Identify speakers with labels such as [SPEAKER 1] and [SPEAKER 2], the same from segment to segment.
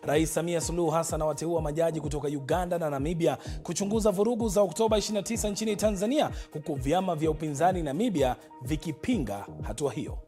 [SPEAKER 1] Rais Samia Suluhu Hassan awateua majaji kutoka Uganda na Namibia kuchunguza vurugu za Oktoba 29 nchini Tanzania, huku vyama vya upinzani Namibia vikipinga hatua hiyo.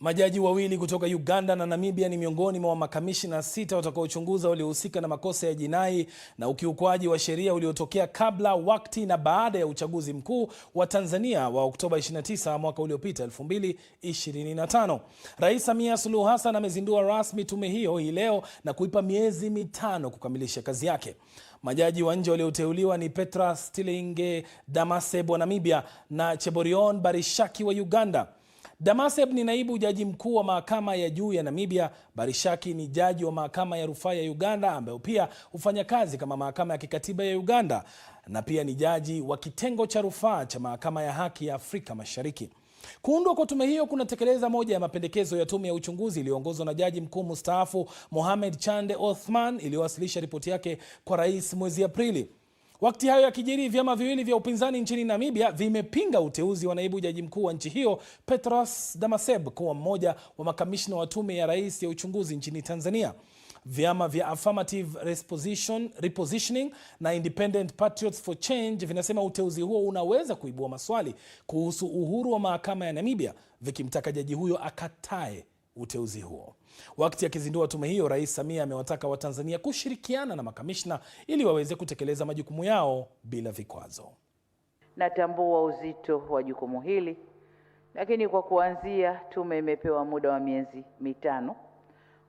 [SPEAKER 1] Majaji wawili kutoka Uganda na Namibia ni miongoni mwa makamishna 6 watakaochunguza waliohusika na makosa ya jinai na ukiukwaji wa sheria uliotokea kabla, wakati na baada ya uchaguzi mkuu wa Tanzania wa Oktoba 29 mwaka uliopita 2025. Rais Samia Suluhu Hassan amezindua rasmi tume hiyo hii leo na kuipa miezi 5 kukamilisha kazi yake. Majaji wa nje walioteuliwa ni Petra Stilinge Damaseb wa Namibia na Cheborion Barishaki wa Uganda. Damaseb ni naibu jaji mkuu wa mahakama ya juu ya Namibia. Barishaki ni jaji wa mahakama ya rufaa ya Uganda, ambayo pia hufanya kazi kama mahakama ya kikatiba ya Uganda, na pia ni jaji wa kitengo cha rufaa cha mahakama ya haki ya Afrika Mashariki. Kuundwa kwa tume hiyo kunatekeleza moja ya mapendekezo ya tume ya uchunguzi iliyoongozwa na jaji mkuu mstaafu Mohamed Chande Othman, iliyowasilisha ripoti yake kwa rais mwezi Aprili. Wakati hayo yakijiri, vyama viwili vya upinzani nchini Namibia vimepinga uteuzi wa naibu jaji mkuu wa nchi hiyo Petros Damaseb kuwa mmoja wa makamishna wa tume ya rais ya uchunguzi nchini Tanzania. Vyama vya Affirmative Repositioning na Independent Patriots for Change vinasema uteuzi huo unaweza kuibua maswali kuhusu uhuru wa mahakama ya Namibia, vikimtaka jaji huyo akatae uteuzi huo. Wakati akizindua tume hiyo, Rais Samia amewataka Watanzania kushirikiana na makamishna ili waweze kutekeleza majukumu yao bila vikwazo.
[SPEAKER 2] Natambua uzito wa jukumu hili, lakini kwa kuanzia tume imepewa muda wa miezi 5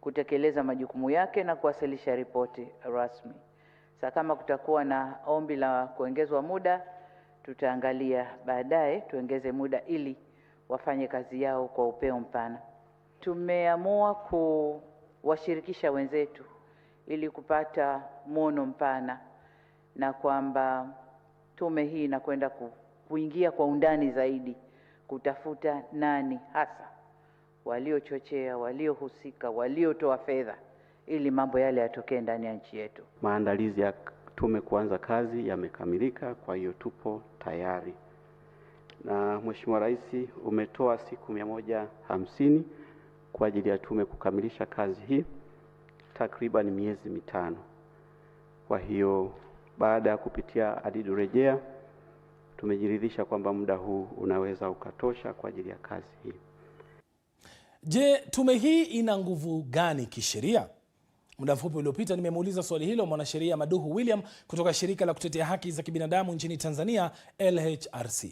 [SPEAKER 2] kutekeleza majukumu yake na kuwasilisha ripoti rasmi. Sasa kama kutakuwa na ombi la kuongezwa muda, tutaangalia baadaye tuongeze muda ili wafanye kazi yao kwa upeo mpana. Tumeamua kuwashirikisha wenzetu ili kupata muono mpana, na kwamba tume hii inakwenda kuingia kwa undani zaidi kutafuta nani hasa waliochochea, waliohusika, waliotoa fedha ili mambo yale yatokee ndani ya nchi yetu.
[SPEAKER 3] Maandalizi ya tume kuanza kazi yamekamilika, kwa hiyo tupo tayari. Na Mheshimiwa Rais umetoa siku 150 kwa ajili ya tume kukamilisha kazi hii, takriban miezi 5. Kwa hiyo baada ya kupitia adidu rejea, tumejiridhisha kwamba muda huu unaweza ukatosha kwa ajili ya kazi hii.
[SPEAKER 1] Je, tume hii ina nguvu gani kisheria? Muda mfupi uliopita nimemuuliza swali hilo mwanasheria Maduhu William kutoka shirika la kutetea haki za kibinadamu nchini Tanzania, LHRC.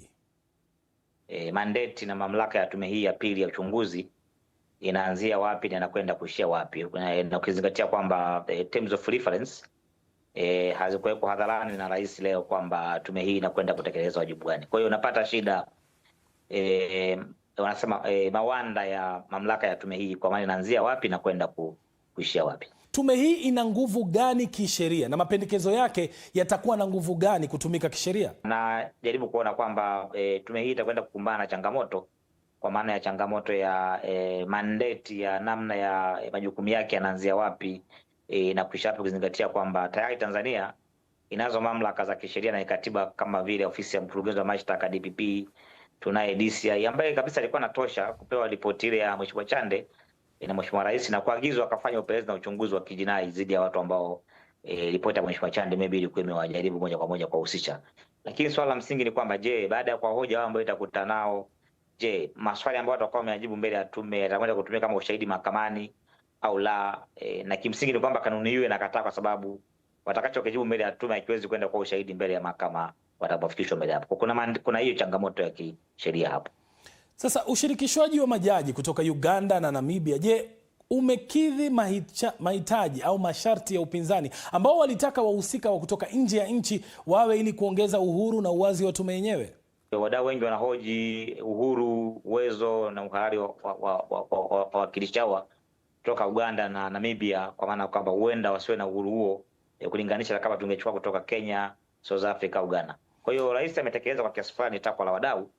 [SPEAKER 4] Mandate na mamlaka ya tume hii ya pili ya uchunguzi inaanzia wapi na inakwenda kuishia wapi, na ukizingatia kwamba terms of reference hazikuwekwa hadharani na rais leo kwamba tume hii inakwenda kutekeleza wajibu gani. Kwa hiyo unapata shida, wanasema mawanda ya mamlaka ya tume hii, kwa maana inaanzia wapi na kwenda kuishia wapi.
[SPEAKER 1] Tume hii ina nguvu gani kisheria na mapendekezo yake yatakuwa na nguvu gani kutumika kisheria? Na
[SPEAKER 4] jaribu kuona kwamba tume hii itakwenda kukumbana na changamoto, kwa maana ya changamoto ya mandate ya namna ya majukumu yake yanaanzia wapi na kuisha wapi, kuzingatia kwamba tayari Tanzania inazo mamlaka za kisheria na katiba kama vile ofisi ya mkurugenzi wa mashtaka DPP, tunaye DCI ambaye kabisa alikuwa anatosha kupewa ripoti ile ya Mheshimiwa Chande na Mheshimiwa Rais na kuagizwa akafanya upelelezi na uchunguzi wa kijinai dhidi ya watu ambao ripoti ya Mheshimiwa Chande maybe ilikuwa imewajaribu moja kwa moja kuhusisha. Lakini swala la msingi ni kwamba je, baada ya kwa hoja wao ambao itakutana nao, je, maswali ambayo watakuwa wamejibu mbele ya tume yatakwenda kutumika kama ushahidi mahakamani au la? Na kimsingi ni kwamba kanuni hiyo inakataa, kwa sababu watakachokijibu mbele ya tume hakiwezi kwenda kwa ushahidi mbele ya mahakama watakapofikishwa mbele hapo. Kuna hiyo changamoto ya kisheria hapo.
[SPEAKER 1] Sasa ushirikishwaji wa majaji kutoka Uganda na Namibia, je, umekidhi mahitaji au masharti ya upinzani ambao walitaka wahusika wa kutoka nje ya nchi wawe ili kuongeza uhuru na uwazi wa tume yenyewe?
[SPEAKER 4] Wadau wengi wanahoji uhuru, uwezo na uhalali wa wawakilishi hawa kutoka Uganda na Namibia, kwa maana kwamba huenda wasiwe na uhuru huo kulinganisha na kama tungechukua kutoka Kenya, South Africa, Uganda. Kwa hiyo rais ametekeleza kwa kiasi fulani takwa la wadau,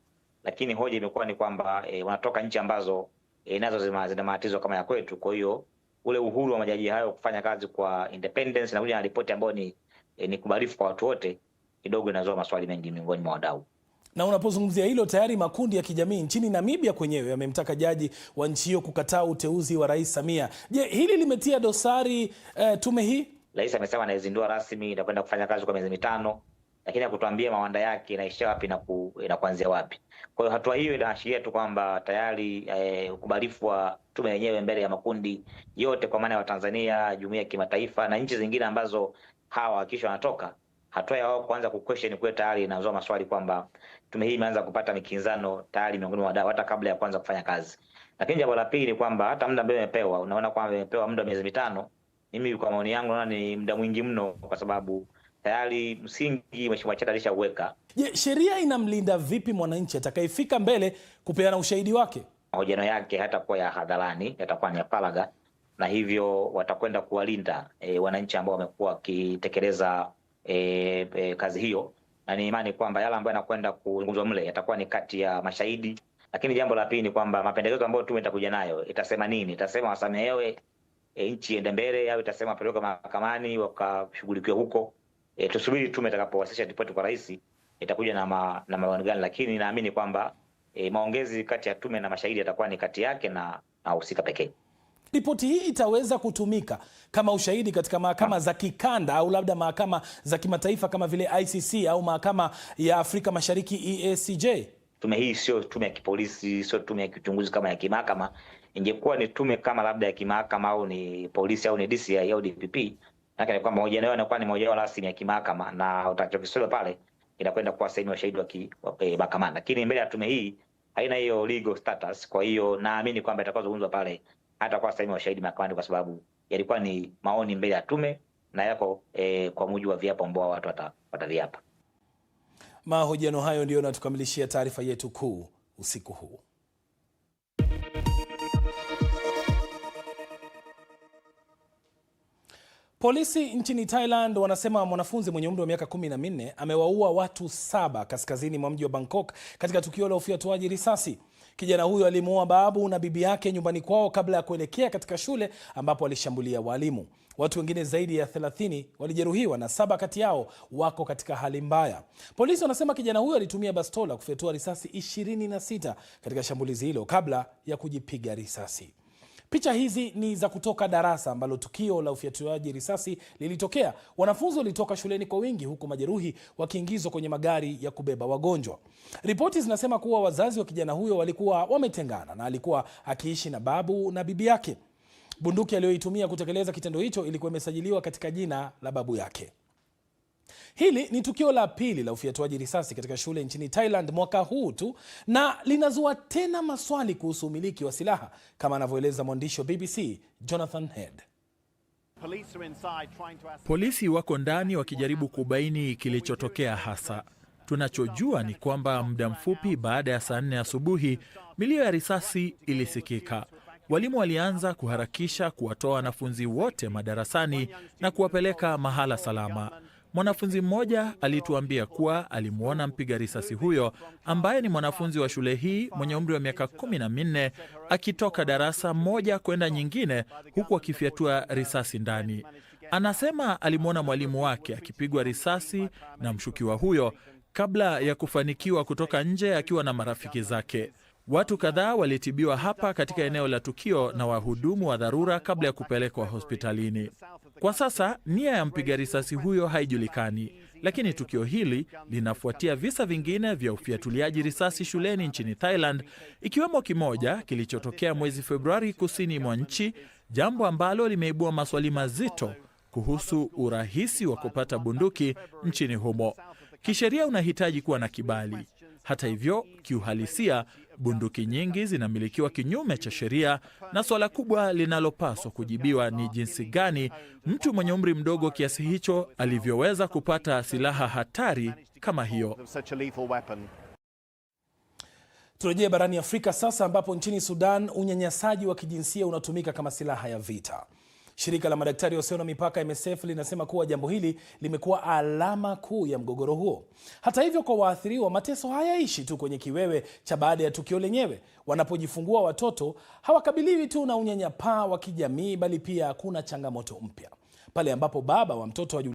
[SPEAKER 4] lakini hoja imekuwa ni kwamba wanatoka nchi ambazo nazo zina matatizo kama ya kwetu. Kwa hiyo ule uhuru wa majaji hayo kufanya kazi kwa independence na kuja na ripoti ambayo ni kubalifu kwa watu wote, kidogo inazoa maswali mengi miongoni mwa wadau.
[SPEAKER 1] Na unapozungumzia hilo, tayari makundi ya kijamii nchini Namibia kwenyewe yamemtaka jaji wa nchi hiyo kukataa uteuzi wa Rais Samia. Je, hili limetia dosari tume hii?
[SPEAKER 4] Rais amesema anaizindua rasmi na kwenda kufanya kazi kwa miezi 5, lakini hakutuambia mawanda yake inaishia wapi na kuanzia wapi. Kwa hiyo hatua hiyo inaashiria tu kwamba tayari ukubalifu wa tume yenyewe mbele ya makundi yote, kwa maana ya Watanzania, jumuiya ya kimataifa na nchi zingine ambazo hawa wakisha wanatoka, hatua ya wao kuanza kuquestion kwa tayari inazoa maswali kwamba tume hii imeanza kupata mikinzano tayari miongoni mwa wadau hata kabla ya kuanza kufanya kazi. Lakini jambo la pili ni kwamba hata muda ambao imepewa, unaona kwamba imepewa muda wa miezi 5, mimi kwa maoni yangu naona ni muda mwingi mno, kwa sababu tayari msingi Mheshimiwa Chande alishauweka.
[SPEAKER 1] Je, sheria inamlinda vipi mwananchi atakayefika mbele kupeana ushahidi wake?
[SPEAKER 4] Mahojiano yake hatakuwa ya hadharani, yatakuwa ni ya faragha, na hivyo watakwenda kuwalinda wananchi ambao wamekuwa wakitekeleza kazi hiyo, na ni imani kwamba yale ambayo yanakwenda kuzungumzwa mle yatakuwa ni kati ya mashahidi. Lakini jambo la pili ni kwamba mapendekezo ambayo tume itakuja nayo itasema nini? Itasema wasamehewe, nchi iende mbele, au itasema peleka mahakamani wakashughulikiwa huko? Tusubiri tume itakapowasilisha ripoti kwa rais itakuja na maoni gani, lakini naamini kwamba maongezi kati ya tume na mashahidi yatakuwa ni kati yake na wahusika pekee.
[SPEAKER 1] Ripoti hii itaweza kutumika kama ushahidi katika mahakama za kikanda au labda mahakama za kimataifa kama vile ICC au mahakama ya Afrika Mashariki EACJ?
[SPEAKER 4] Tume hii sio tume ya kipolisi, sio tume ya kichunguzi kama ya kimahakama. Ingekuwa ni tume kama labda ya kimahakama au ni polisi au ni DCI au DPP, lakini kwamba mahojiano yao yanakuwa ni mahojiano rasmi ya kimahakama na utachokisema pale inakwenda kuwa sehemu ya ushahidi wa mahakamani. Lakini mbele ya tume hii haina hiyo legal status, kwa hiyo naamini kwamba itakazozungumzwa pale hata kwa sehemu ya ushahidi mahakamani, kwa sababu yalikuwa ni maoni mbele ya tume na yako kwa mujibu wa viapo ambao watu wataviapa.
[SPEAKER 1] Mahojiano hayo ndio yanatukamilishia taarifa yetu kuu usiku huu. Polisi nchini Thailand wanasema mwanafunzi mwenye umri wa miaka 14 amewaua watu 7 kaskazini mwa mji wa Bangkok katika tukio la ufyatuaji risasi. Kijana huyo alimuua babu na bibi yake nyumbani kwao kabla ya kuelekea katika shule ambapo alishambulia walimu. Watu wengine zaidi ya 30 walijeruhiwa na 7 kati yao wako katika hali mbaya. Polisi wanasema kijana huyo alitumia bastola kufyatua risasi 26 katika shambulizi hilo kabla ya kujipiga risasi. Picha hizi ni za kutoka darasa ambalo tukio la ufyatuaji risasi lilitokea. Wanafunzi walitoka shuleni kwa wingi huku majeruhi wakiingizwa kwenye magari ya kubeba wagonjwa. Ripoti zinasema kuwa wazazi wa kijana huyo walikuwa wametengana na alikuwa akiishi na babu na bibi yake. Bunduki aliyoitumia kutekeleza kitendo hicho ilikuwa imesajiliwa katika jina la babu yake. Hili ni tukio la pili la ufyatuaji risasi katika shule nchini Thailand mwaka huu tu, na linazua tena maswali kuhusu umiliki wa silaha kama anavyoeleza mwandishi wa BBC Jonathan Head.
[SPEAKER 5] Polisi wako ndani wakijaribu kubaini kilichotokea hasa. Tunachojua ni kwamba muda mfupi baada ya saa 4 asubuhi milio ya risasi ilisikika. Walimu walianza kuharakisha kuwatoa wanafunzi wote madarasani na kuwapeleka mahala salama. Mwanafunzi mmoja alituambia kuwa alimuona mpiga risasi huyo ambaye ni mwanafunzi wa shule hii mwenye umri wa miaka 14 akitoka darasa moja kwenda nyingine huku akifyatua risasi ndani. Anasema alimuona mwalimu wake akipigwa risasi na mshukiwa huyo kabla ya kufanikiwa kutoka nje akiwa na marafiki zake. Watu kadhaa walitibiwa hapa katika eneo la tukio na wahudumu wa dharura kabla ya kupelekwa hospitalini. Kwa sasa nia ya mpiga risasi huyo haijulikani, lakini tukio hili linafuatia visa vingine vya ufyatuliaji risasi shuleni nchini Thailand, ikiwemo kimoja kilichotokea mwezi Februari kusini mwa nchi, jambo ambalo limeibua maswali mazito kuhusu urahisi wa kupata bunduki nchini humo. Kisheria unahitaji kuwa na kibali. Hata hivyo, kiuhalisia, bunduki nyingi zinamilikiwa kinyume cha sheria, na swala kubwa linalopaswa kujibiwa ni jinsi gani mtu mwenye umri mdogo kiasi hicho alivyoweza kupata silaha hatari kama hiyo.
[SPEAKER 1] Turejee barani Afrika sasa, ambapo nchini Sudan unyanyasaji wa kijinsia unatumika kama silaha ya vita. Shirika la madaktari wasio na mipaka MSF linasema kuwa jambo hili limekuwa alama kuu ya mgogoro huo. Hata hivyo, kwa waathiriwa, mateso hayaishi tu kwenye kiwewe cha baada ya tukio lenyewe. Wanapojifungua watoto hawakabiliwi tu na unyanyapaa wa kijamii, bali pia kuna changamoto mpya pale ambapo baba wa mtoto